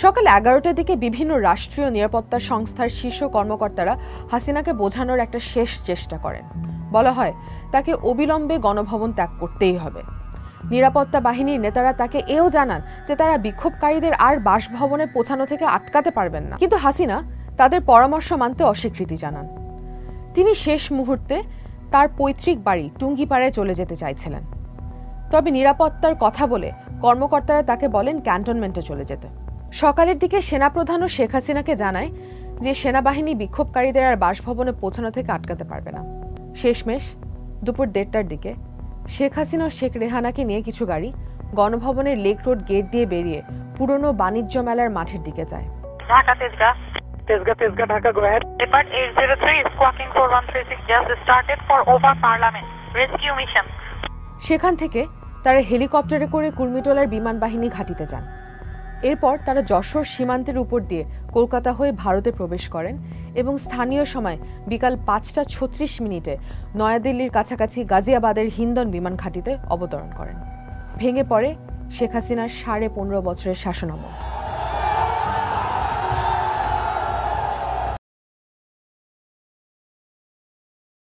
সকাল 11টার দিকে বিভিন্ন রাষ্ট্রীয় নিরাপত্তা সংস্থার শীর্ষ কর্মকর্তারা হাসিনাকে বোঝানোর একটা শেষ চেষ্টা করেন। বলা হয় তাকে অবিলম্বে গণভবন ত্যাগ করতেই হবে। নিরাপত্তা বাহিনীর নেতারা তাকে এও জানান যে তারা বিক্ষোভকারীদের আর বাসভবনে পৌঁছানো থেকে আটকাতে পারবেন না, কিন্তু হাসিনা তাদের পরামর্শ মানতে অস্বীকৃতি জানান। তিনি শেষ মুহূর্তে তার পৈতৃক বাড়ি টুঙ্গিপাড়ায় চলে যেতে চাইছিলেন, তবে নিরাপত্তার কথা বলে কর্মকর্তারা তাকে বলেন ক্যান্টনমেন্টে চলে যেতে। সকালের দিকে সেনাপ্রধানও শেখ হাসিনাকে জানায় যে সেনাবাহিনী বিক্ষোভকারীদের আর বাসভবনে পৌঁছানো থেকে আটকাতে পারবে না। শেষমেশ দুপুর 1:30টার দিকে শেখ হাসিনা ও শেখ রেহানাকে নিয়ে কিছু গাড়ি গণভবনের লেক রোড গেট দিয়ে বেরিয়ে পুরনো বাণিজ্য মেলার মাঠের দিকে যায়। Dhaka Tejgaon Dhaka go ahead. Depart 803 squawking 4136 just started for over parliament rescue mission। সেখান থেকে তারা হেলিকপ্টারে করে কুর্মিটোলার বিমান বাহিনী ঘাঁটিতে যান। এরপর তারা যশোর সীমান্তের উপর দিয়ে কলকাতা হয়ে ভারতে প্রবেশ করেন এবং স্থানীয় সময় বিকাল 5:36 নয়াদিল্লির কাছাকাছি গাজিয়াবাদের হিন্দন বিমান ঘাঁটিতে অবতরণ করেন। ভেঙে পড়ে শেখ হাসিনার 15.5 বছরের শাসনামল।